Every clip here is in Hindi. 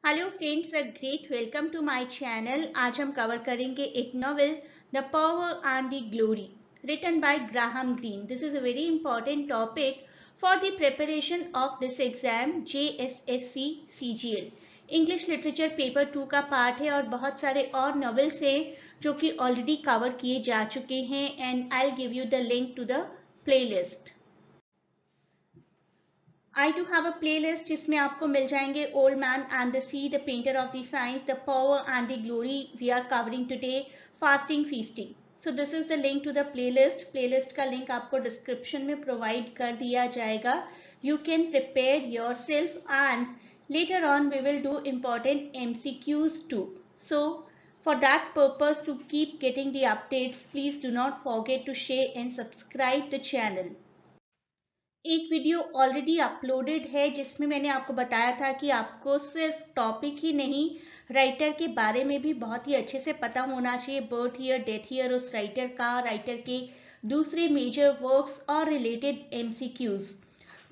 Hello friends, a great welcome to my channel. आज हम कवर करेंगे एक novel the power and the glory written by Graham Greene. This is a very important topic for the preparation of this exam JSSC CGL। English literature paper 2 का पार्ट है और बहुत सारे और नॉवेल्स हैं जो कि ऑलरेडी कवर किए जा चुके हैं and I will give you the link to the playlist. I do have a playlist जिसमें आपको मिल जाएंगे old man and the sea, the painter of the science, the power and the glory we are covering today, fasting feasting. So this is the link to the playlist. Playlist का लिंक आपको डिस्क्रिप्शन में प्रोवाइड कर दिया जाएगा। You can prepare yourself and later on we will do important MCQs too. So for that purpose, to keep getting the updates, please do not forget to share and subscribe the channel. एक वीडियो ऑलरेडी अपलोडेड है जिसमें मैंने आपको बताया था कि आपको सिर्फ टॉपिक ही नहीं, राइटर के बारे में भी बहुत ही अच्छे से पता होना चाहिए। बर्थ ईयर, डेथ ईयर उस राइटर का, राइटर के दूसरे मेजर वर्क्स और रिलेटेड MCQs।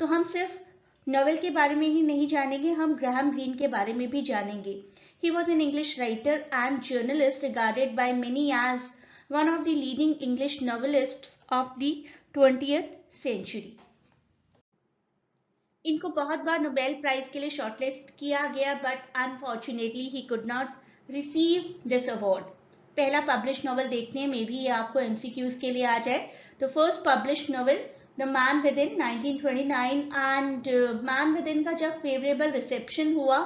तो हम सिर्फ नॉवेल के बारे में ही नहीं जानेंगे, हम ग्राहम ग्रीन के बारे में भी जानेंगे। He was an English writer and journalist regarded by many as one of the leading English novelists of the 20th century. इनको बहुत बार नोबेल प्राइज के लिए शॉर्टलिस्ट किया गया but unfortunately he could not receive this award. पहला पब्लिश नॉवल देखने में भी ये आपको MCQs के लिए आ जाए। तो first publish novel the man within 1929 and man within का जब फेवरेबल रिसेप्शन हुआ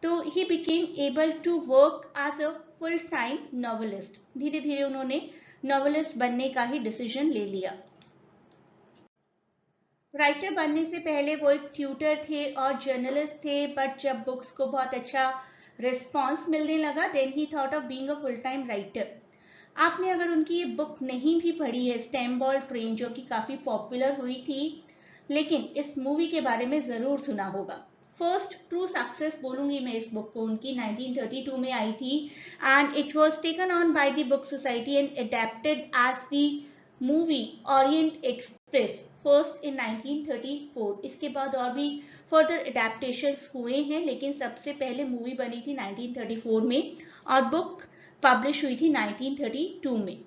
तो he became able to work as a full time novelist. धीरे धीरे उन्होंने नॉवलिस्ट बनने का ही डिसीजन ले लिया। राइटर बनने से पहले वो एक ट्यूटर थे और जर्नलिस्ट थे, बट जब बुक्स को बहुत अच्छा रिस्पॉन्स मिलने लगा then he thought of being a full time writer. आपने अगर उनकी ये बुक नहीं भी पढ़ी है, स्टेमबॉल ट्रेन, जो कि काफी पॉपुलर हुई थी, लेकिन इस मूवी के बारे में जरूर सुना होगा। फर्स्ट ट्रू सक्सेस बोलूंगी मैं इस बुक को, उनकी 1932 में आई थी and it was taken on by the Book Society and adapted as the movie Orient Express first in 1934। इसके बाद और भी फर्दर अडेप्टेशंस हुए हैं, लेकिन सबसे पहले मूवी बनी थी 1934 में और बुक पब्लिश हुई थी 1932 में।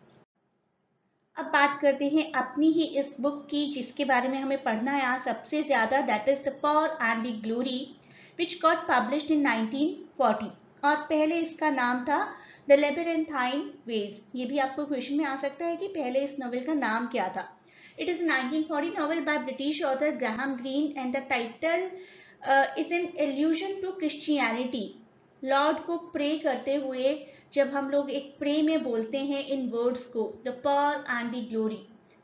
अब बात करते हैं अपनी ही इस बुक की जिसके बारे में हमें पढ़ना है आज सबसे ज्यादा, that is the power and the glory which got published in 1940 और पहले इसका नाम था द लेबिरिंथाइन वेज। ये भी आपको क्वेश्चन में आ सकता है कि पहले इस नॉवेल का नाम क्या था। It is a 1940 novel by British author Graham Greene and the title is an allusion to Christianity. Lord को प्रे करते हुए जब हम लोग एक प्रे में बोलते हैं इन वर्ड्स को, the power and the glory,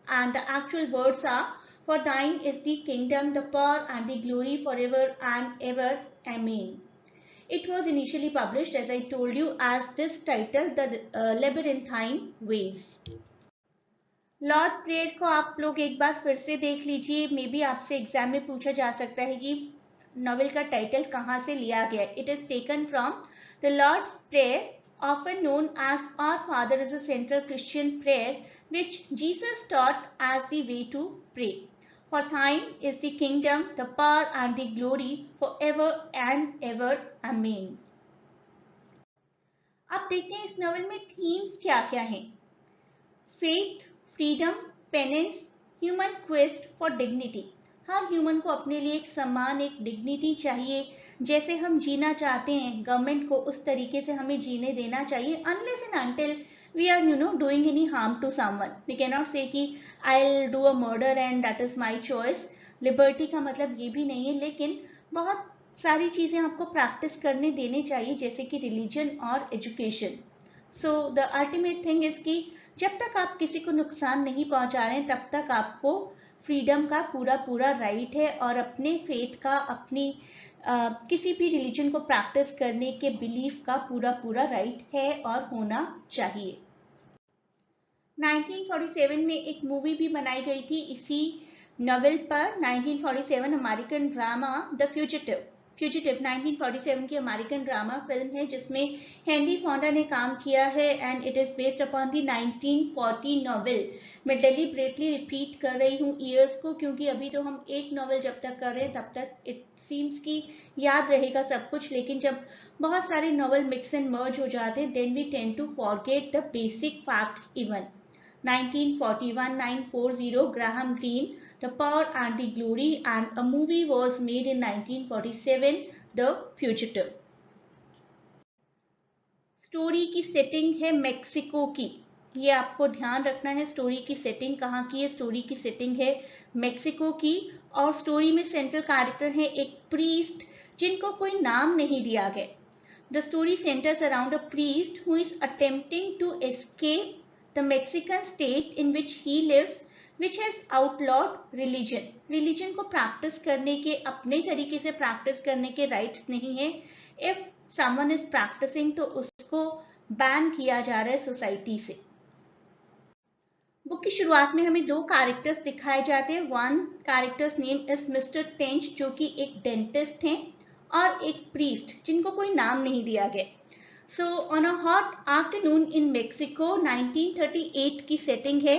and the actual words are for thine is the kingdom, the power and the glory for ever and ever, amen. It was initially published, as I told you, as this title, the Labyrinthine Ways. Lord prayer को आप लोग एक बार फिर से देख लीजिए, मे बी आपसे एग्जाम में पूछा जा सकता है कि नॉवेल का टाइटल कहाँ से लिया गया। It is taken from the Lord's prayer, often known as Our Father, is a central Christian prayer which Jesus taught as the way to pray. For thine is the kingdom, the power and the glory forever and ever, amen. अब देखते हैं इस नॉवेल में थीम्स क्या क्या हैं। Faith, freedom, penance, human quest for dignity. Her human को अपने लिए एक सम्मान, एक डिग्निटी चाहिए। जैसे हम जीना चाहते हैं, गवर्नमेंट को उस तरीके से हमें जीने देना चाहिए, unless and until we are doing any harm to someone. We can not say कि I will do a murder and that is my choice. Liberty का मतलब ये भी नहीं है, लेकिन बहुत सारी चीजें आपको प्रैक्टिस करने देने चाहिए, जैसे कि रिलीजन और education. So the ultimate thing is कि जब तक आप किसी को नुकसान नहीं पहुंचा रहे हैं तब तक आपको फ्रीडम का पूरा पूरा राइट है और अपने फेथ का, अपनी किसी भी रिलीजन को प्रैक्टिस करने के बिलीफ का पूरा पूरा राइट है और होना चाहिए। 1947 में एक मूवी भी बनाई गई थी इसी नॉवेल पर। 1947 American drama the fugitive. Fugitive 1947 की अमेरिकन ड्रामा फिल्म है जिसमें हेनरी फोंडा ने काम किया है and it is based upon the 1940 novel. मैं डेलिब्रेटली रिपीट कर रही हूँ ईयर्स को, क्योंकि अभी तो हम एक नॉवेल जब तक कर रहे हैं तब तक इट सीम्स कि याद रहेगा सब कुछ, लेकिन जब बहुत सारे नॉवेल मिक्स एंड मर्ज हो जाते हैं then we tend to forget the basic facts even. 1941, 940, Graham Greene, The Power and the Glory, and a movie was made in 1947, The Fugitive. Story की सेटिंग है मेक्सिको की, ये आपको ध्यान रखना है। स्टोरी की सेटिंग कहाँ की है? स्टोरी की सेटिंग है मेक्सिको की, और स्टोरी में सेंट्रल कैरेक्टर है एक प्रीस्ट जिनको कोई नाम नहीं दिया गया। The story centers around a priest who is attempting to escape the Mexican state in which he lives, which has outlawed religion. Religion को practice करने के, अपने तरीके से practice करने के rights नहीं है। If someone is practicing तो उसको ban किया जा रहा है society से। बुक की शुरुआत में हमें दो कैरेक्टर्स दिखाए जाते हैं। One characters name is mister tench जो कि एक डेंटिस्ट हैं, और एक प्रीस्ट जिनको कोई नाम नहीं दिया गया। So on a hot afternoon in Mexico, 1938 की सेटिंग है।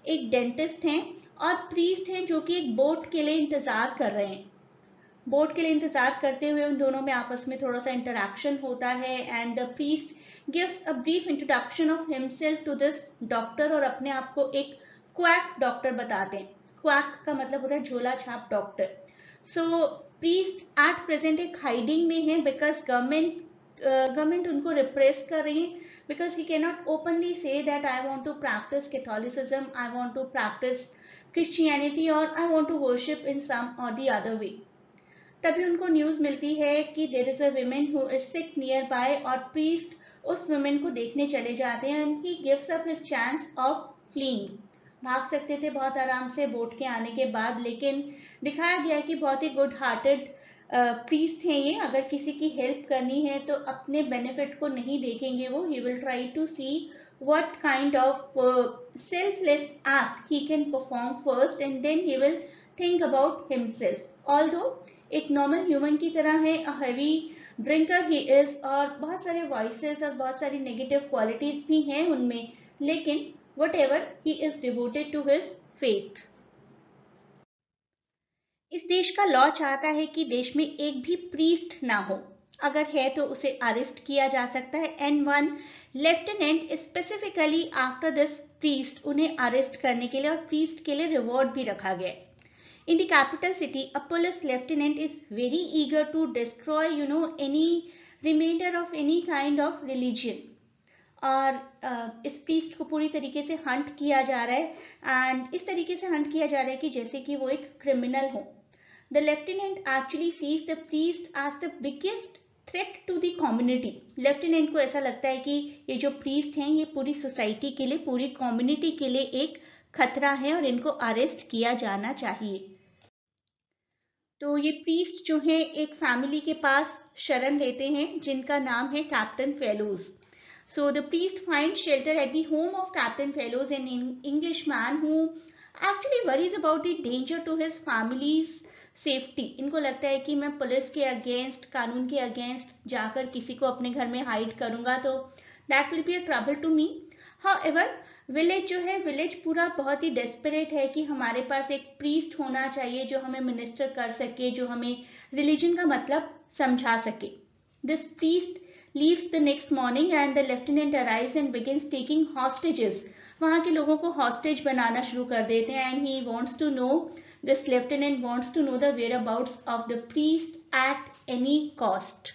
एक डेंटिस्ट हैं और प्रीस्ट हैं जो कि एक बोट के लिए इंतजार कर रहे हैं। बोट के लिए इंतजार करते हुए उन दोनों में आपस में थोड़ा सा इंटरेक्शन होता है and the priest gives a brief introduction of himself to this doctor, और अपने आप को एक क्वैक डॉक्टर बताते हैं। क्वैक का मतलब होता है झोला छाप doctor. So priest at present एक हाइडिंग में है बिकॉज गवर्नमेंट उनको रिप्रेस कर रही है, because he can not openly say that I want to practise Catholicism, I want to practise Christianity, और I want to worship in some और द अदर वे। तभी उनको न्यूज मिलती है कि there is a woman who is sick nearby, और प्रीस्ट उस वुमन को देखने चले जाते हैं and he gives up his chance of fleeing. भाग सकते थे बहुत आराम से बोट के आने के बाद, लेकिन दिखाया गया कि बहुत ही गुड हार्टेड प्रीस्ट हैं ये। अगर किसी की हेल्प करनी है तो अपने बेनिफिट को नहीं देखेंगे वो। He will try to see what kind of selfless act he can perform first and then he will think about himself. Although एक नॉर्मल ह्यूमन की तरह है, a heavy drinker he is, और बहुत सारे voices और बहुत सारी नेगेटिव क्वालिटीज भी हैं उनमें, लेकिन whatever he is devoted to his faith. इस देश का लॉ चाहता है कि देश में एक भी प्रीस्ट ना हो, अगर है तो उसे अरेस्ट किया जा सकता है। And one lieutenant specifically after this priest, उन्हें अरेस्ट करने के लिए और प्रीस्ट के लिए रिवॉर्ड भी रखा गया है। In the capital city a police lieutenant is very eager to destroy any reminder of any kind of religion, और इस प्रीस्ट को पूरी तरीके से हंट किया जा रहा है एंड इस तरीके से हंट किया जा रहा है कि जैसे कि वो एक क्रिमिनल हो। The lieutenant actually sees the priest as the biggest threat to the community. Lieutenant को ऐसा लगता है कि ये जो प्रीस्ट हैं ये पूरी सोसाइटी के लिए, पूरी कम्युनिटी के लिए एक खतरा है और इनको अरेस्ट किया जाना चाहिए। तो ये प्रीस्ट जो है एक फैमिली के पास शरण लेते हैं जिनका नाम है captain fellows. So the priest finds shelter at the home of Captain Fellows, an Englishman who actually worries about the danger to his family's safety. इनको लगता है कि मैं पुलिस के अगेंस्ट, कानून के अगेंस्ट जाकर किसी को अपने घर में हाइड करूंगा तो that will be a trouble to me. However village जो है, विलेज पूरा बहुत ही डेस्परेट है कि हमारे पास एक प्रीस्ट होना चाहिए जो हमें मिनिस्टर कर सके, जो हमें रिलीजन का मतलब समझा सके। This priest leaves the next morning and the lieutenant arrives and begins taking hostages. वहाँ के लोगों को hostage बनाना शुरू कर देते हैं and he wants to know, this lieutenant wants to know the whereabouts of the priest at any cost.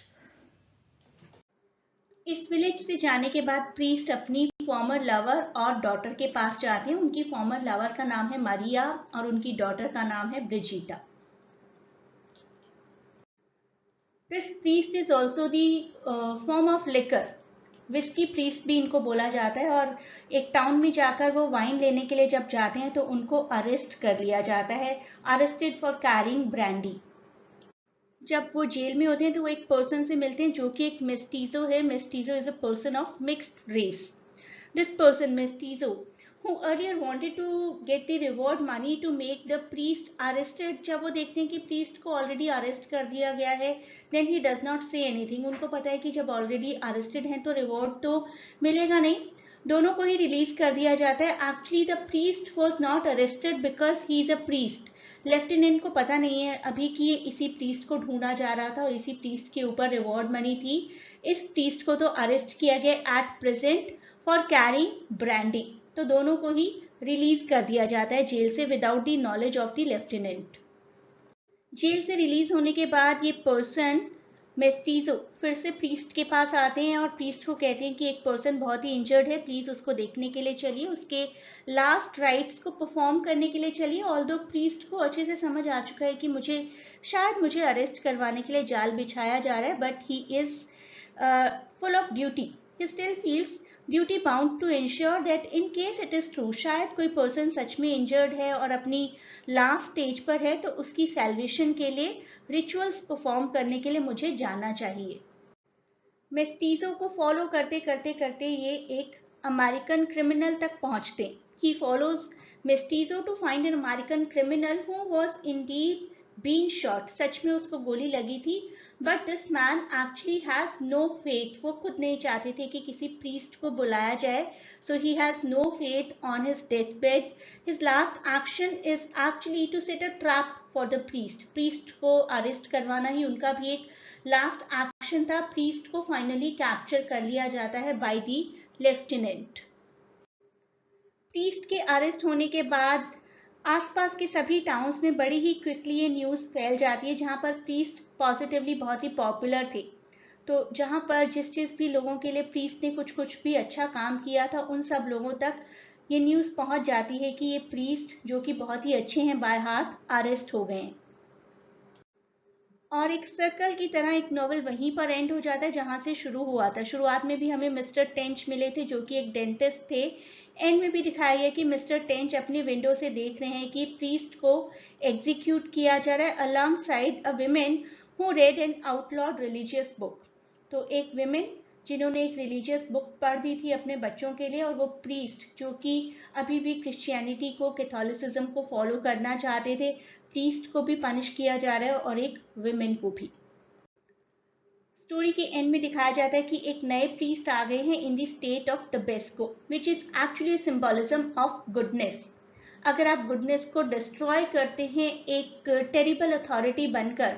इस विलेज से जाने के बाद प्रीस्ट अपनी फॉर्मर लवर और डॉटर के पास जाते हैं। उनकी फॉर्मर लवर का नाम है मारिया और उनकी डॉटर का नाम है Brigitta. Priest is also the form of liquor, whisky priest भी इनको बोला जाता है। और एक टाउन में जाकर वो वाइन लेने के लिए जब जाते हैं तो उनको अरेस्ट कर लिया जाता है, अरेस्टेड फॉर कैरिंग ब्रांडी। जब वो जेल में होते हैं तो वो एक पर्सन से मिलते हैं जो कि एक मेस्टीजो है। Mestizo is a person of mixed race. This person mestizo who earlier wanted to get the reward money to make the priest arrested, जब वो देखते हैं कि priest को already arrest कर दिया गया है, then he does not say anything. उनको पता है कि जब already arrested हैं तो reward तो मिलेगा नहीं, दोनों को ही रिलीज कर दिया जाता है. Actually the priest was not arrested because he is a priest. Lieutenant को पता नहीं है अभी कि इसी प्रीस्ट को ढूंढा जा रहा था और इसी प्रीस्ट के ऊपर रिवॉर्ड मनी थी. इस प्रीस्ट को तो अरेस्ट किया गया at present for carrying brandy. तो दोनों को ही रिलीज कर दिया जाता है जेल से without the knowledge of the lieutenant. जेल से रिलीज होने के बाद ये पर्सन मेस्टीजो फिर से प्रीस्ट के पास आते हैं और प्रीस्ट को कहते हैं कि एक पर्सन बहुत ही इंजर्ड है, प्लीज उसको देखने के लिए चलिए, उसके लास्ट राइट्स को परफॉर्म करने के लिए चलिए. ऑल्दो प्रीस्ट को अच्छे से समझ आ चुका है कि मुझे अरेस्ट करवाने के लिए जाल बिछाया जा रहा है, but he is full of duty. He still feels duty bound to ensure that in case it is true, शायद कोई पर्सन सच में इंजर्ड है और अपनी लास्ट स्टेज पर है, तो उसकी सैल्वेशन के लिए रिचुअल्स परफॉर्म करने के लिए मुझे जाना चाहिए. मेस्टीजो को फॉलो करते करते करते ये एक अमेरिकन क्रिमिनल तक पहुंचते. He follows mestizo to find an American criminal who was indeed being shot. सच में उसको गोली लगी थी. But this man actually has no faith. वो खुद नहीं चाहते थे कि किसी प्रीस्ट को बुलाया जाए. So he has no faith on his death bed. His last action is actually to set a trap for the priest. Priest को अरेस्ट करवाना ही उनका भी एक लास्ट एक्शन था. प्रीस्ट को फाइनली कैप्चर कर लिया जाता है बाय द लेफ्टिनेंट. प्रीस्ट के अरेस्ट होने के बाद आसपास के सभी टाउन्स में बड़ी ही क्विकली ये न्यूज़ फैल जाती है, जहां पर प्रीस्ट पॉजिटिवली बहुत ही पॉपुलर थे. तो जहां पर जिस भी लोगों के लिए प्रीस्ट ने कुछ भी अच्छा काम किया था, उन सब लोगों तक ये न्यूज़ पहुंच जाती है कि ये प्रीस्ट जो कि बहुत ही अच्छे हैं बाय हार्ट, अरेस्ट हो गए. और एक सर्कल की तरह एक नॉवल वहीं पर एंड हो जाता है जहां से शुरू हुआ था. शुरुआत में भी हमें मिस्टर टेंच मिले थे जो कि एक डेंटिस्ट थे. एंड में भी दिखाया गया कि मिस्टर टेंच अपनी विंडो से देख रहे हैं कि प्रीस्ट को एग्जीक्यूट किया जा रहा है alongside a women who read an outlawed religious book. तो एक विमेन जिन्होंने एक रिलीजियस बुक पढ़ दी थी अपने बच्चों के लिए, और वो प्रीस्ट जो कि अभी भी क्रिश्चियनिटी को, कैथोलिसिज्म को फॉलो करना चाहते थे, प्रीस्ट को भी पनिश किया जा रहा है और एक विमेन को भी. स्टोरी के एंड में दिखाया जाता है कि एक नए प्रीस्ट आ गए हैं in the state of Tabasco, which is actually symbolism of goodness. अगर आप गुडनेस को डिस्ट्रॉय करते हैं एक टेरिबल अथॉरिटी बनकर,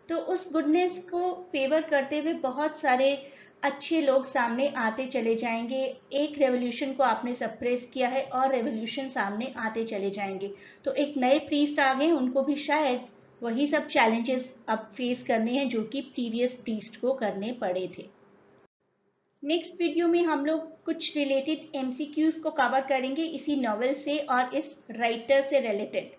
तो उस गुडनेस को फेवर करते हुए बहुत सारे अच्छे लोग सामने आते चले जाएंगे. एक रेवोल्यूशन को आपने सप्रेस किया है और रेवोल्यूशन सामने आते चले जाएंगे. तो एक नए प्रीस्ट आ गए, उनको भी शायद वही सब चैलेंजेस अब फेस करने हैं जो कि प्रीवियस प्रीस्ट को करने पड़े थे. नेक्स्ट वीडियो में हम लोग कुछ रिलेटेड एमसीक्यूज को कवर करेंगे इसी नॉवेल से और इस राइटर से रिलेटेड,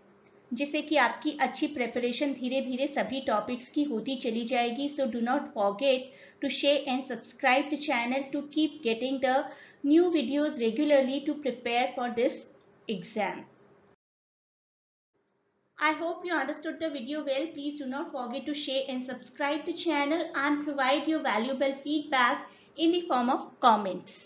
जिससे कि आपकी अच्छी प्रिपरेशन धीरे धीरे सभी टॉपिक्स की होती चली जाएगी. So do not forget to share and subscribe the channel to keep getting the new videos regularly to prepare for this exam. I hope you understood the video well. Please do not forget to share and subscribe the channel and provide your valuable feedback in the form of comments.